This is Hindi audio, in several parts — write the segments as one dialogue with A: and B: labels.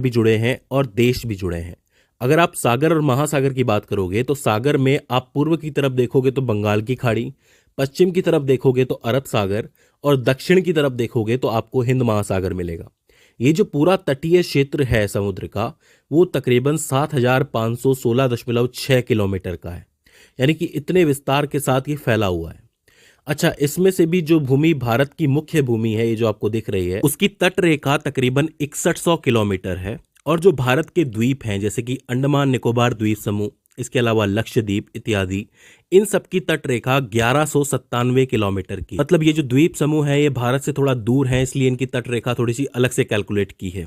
A: भी जुड़े हैं और देश भी जुड़े हैं। अगर आप सागर और महासागर की बात करोगे तो सागर में आप पूर्व की तरफ देखोगे तो बंगाल की खाड़ी, पश्चिम की तरफ देखोगे तो अरब सागर और दक्षिण की तरफ देखोगे तो आपको हिंद महासागर मिलेगा। ये जो पूरा तटीय क्षेत्र है समुद्र का, वो तकरीबन 7,516.6 किलोमीटर का है, यानी कि इतने विस्तार के साथ ये फैला हुआ है। अच्छा, इसमें से भी जो भूमि भारत की मुख्य भूमि है, ये जो आपको दिख रही है, उसकी तट रेखा तकरीबन 6100 किलोमीटर है। और जो भारत के द्वीप हैं जैसे कि अंडमान निकोबार द्वीप समूह, इसके अलावा लक्षद्वीप इत्यादि, इन सब की तट रेखा 1197 किलोमीटर की। मतलब ये जो द्वीप समूह है ये भारत से थोड़ा दूर है, इसलिए इनकी तट रेखा थोड़ी सी अलग से कैलकुलेट की है।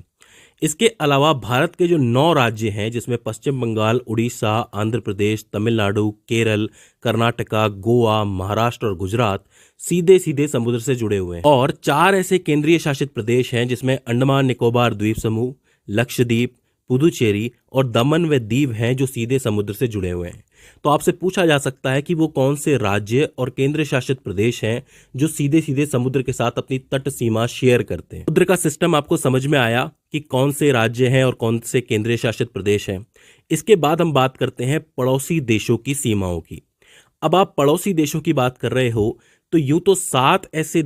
A: इसके अलावा भारत के जो 9 राज्य हैं जिसमें पश्चिम बंगाल, उड़ीसा, आंध्र प्रदेश, तमिलनाडु, केरल, कर्नाटका, गोवा, महाराष्ट्र और गुजरात सीधे सीधे समुद्र से जुड़े हुए हैं। और 4 ऐसे केंद्रीय शासित प्रदेश हैं जिसमें अंडमान निकोबार द्वीप समूह, लक्षद्वीप, पुदुचेरी और दमन व दीव हैं जो सीधे समुद्र से जुड़े हुए हैं। तो आपसे पूछा जा सकता है कि वो कौन से राज्य और केंद्र शासित प्रदेश हैं जो सीधे सीधे समुद्र के साथ अपनी तट सीमा शेयर करते हैं। समुद्र का सिस्टम आपको समझ में आया कि कौन से राज्य हैं और कौन से केंद्रीय शासित प्रदेश हैं। इसके बाद हम बात करते हैं पड़ोसी देशों की सीमाओं की। अब आप पड़ोसी देशों की बात कर रहे हो तो यूं तो 7 ऐसे,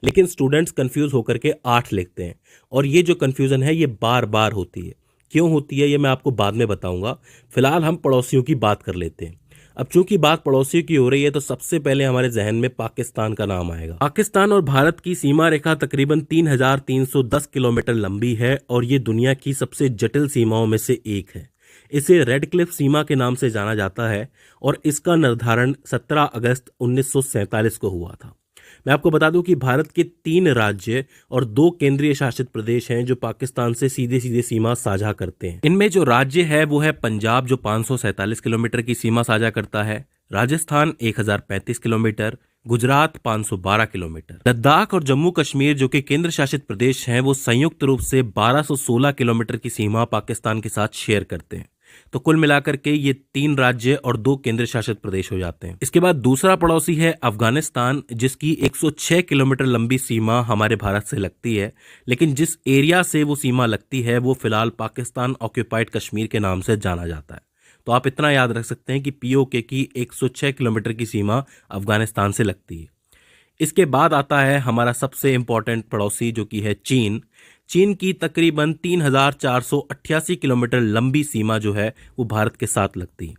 A: लेकिन स्टूडेंट्स कंफ्यूज होकर के 8 लिखते हैं और ये जो कंफ्यूजन है ये बार बार होती है। क्यों होती है ये मैं आपको बाद में बताऊंगा। फिलहाल हम पड़ोसियों की बात कर लेते हैं। अब चूंकि बात पड़ोसियों की हो रही है तो सबसे पहले हमारे जहन में पाकिस्तान का नाम आएगा। पाकिस्तान और भारत की सीमा रेखा तकरीबन 3310 किलोमीटर लंबी है और ये दुनिया की सबसे जटिल सीमाओं में से एक है। इसे रेड क्लिफ सीमा के नाम से जाना जाता है और इसका निर्धारण 17 अगस्त 1947 को हुआ था। मैं आपको बता दूं कि भारत के 3 राज्य और 2 केंद्रीय शासित प्रदेश हैं जो पाकिस्तान से सीधे सीधे सीमा साझा करते हैं। इनमें जो राज्य है वो है पंजाब जो 547 किलोमीटर की सीमा साझा करता है, राजस्थान 1035 किलोमीटर, गुजरात 512 किलोमीटर। लद्दाख और जम्मू कश्मीर जो कि केंद्र शासित प्रदेश हैं वो संयुक्त रूप से 1216 किलोमीटर की सीमा पाकिस्तान के साथ शेयर करते हैं। तो कुल मिलाकर के ये 3 राज्य और 2 केंद्र शासित प्रदेश हो जाते हैं। इसके बाद दूसरा पड़ोसी है अफगानिस्तान, जिसकी 106 किलोमीटर लंबी सीमा हमारे भारत से लगती है, लेकिन जिस एरिया से वो सीमा लगती है वो फिलहाल पाकिस्तान ऑक्यूपाइड कश्मीर के नाम से जाना जाता है। तो आप इतना याद रख सकते हैं कि पीओके की 106 किलोमीटर की सीमा अफगानिस्तान से लगती है। इसके बाद आता है हमारा सबसे इंपॉर्टेंट पड़ोसी जो कि है चीन। चीन की तकरीबन 3488 किलोमीटर लंबी सीमा जो है वो भारत के साथ लगती है,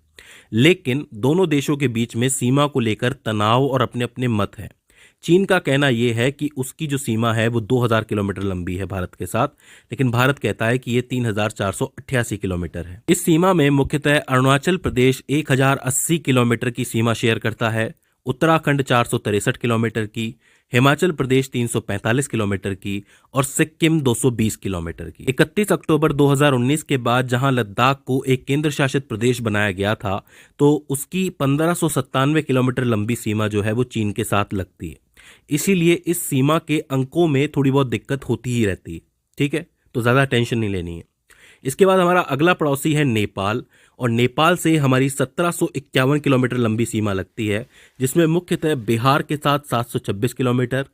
A: लेकिन दोनों देशों के बीच में सीमा को लेकर तनाव और अपने अपने मत हैं। चीन का कहना यह है कि उसकी जो सीमा है वो 2000 किलोमीटर लंबी है भारत के साथ, लेकिन भारत कहता है कि ये 3488 किलोमीटर है। इस सीमा में मुख्यतः अरुणाचल प्रदेश 1080 किलोमीटर की सीमा शेयर करता है, उत्तराखंड 463 किलोमीटर की, हिमाचल प्रदेश 345 किलोमीटर की और सिक्किम 220 किलोमीटर की। 31 अक्टूबर 2019 के बाद जहां लद्दाख को एक केंद्र शासित प्रदेश बनाया गया था तो उसकी 1597 किलोमीटर लंबी सीमा जो है वो चीन के साथ लगती है। इसीलिए इस सीमा के अंकों में थोड़ी बहुत दिक्कत होती ही रहती है। ठीक है, तो ज़्यादा टेंशन नहीं लेनी है। इसके बाद हमारा अगला पड़ोसी है नेपाल, और नेपाल से हमारी 1751 किलोमीटर लंबी सीमा लगती है, जिसमें मुख्यतः बिहार के साथ 726 किलोमीटर,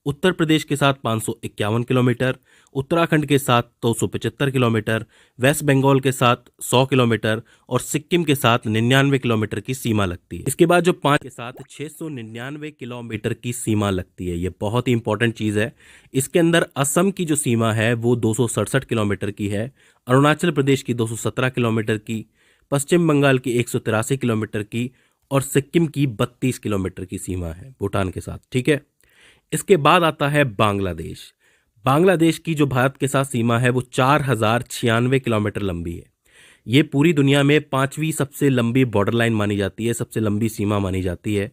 A: उत्तर प्रदेश के साथ 551 किलोमीटर, उत्तराखंड के साथ 275 किलोमीटर, वेस्ट बंगाल के साथ 100 किलोमीटर और सिक्किम के साथ 99 किलोमीटर की सीमा लगती है। इसके बाद जो 5 के साथ 699 किलोमीटर की सीमा लगती है। ये बहुत ही इंपॉर्टेंट चीज़ है। इसके अंदर असम की जो सीमा है वो 267 किलोमीटर की है, अरुणाचल प्रदेश की 217 किलोमीटर की, पश्चिम बंगाल की 183 किलोमीटर की और सिक्किम की 32 किलोमीटर की सीमा है भूटान के साथ। ठीक है, इसके बाद आता है बांग्लादेश। बांग्लादेश की जो भारत के साथ सीमा है वो 4096 किलोमीटर लंबी है। ये पूरी दुनिया में 5वीं सबसे लंबी बॉर्डर लाइन मानी जाती है, सबसे लंबी सीमा मानी जाती है।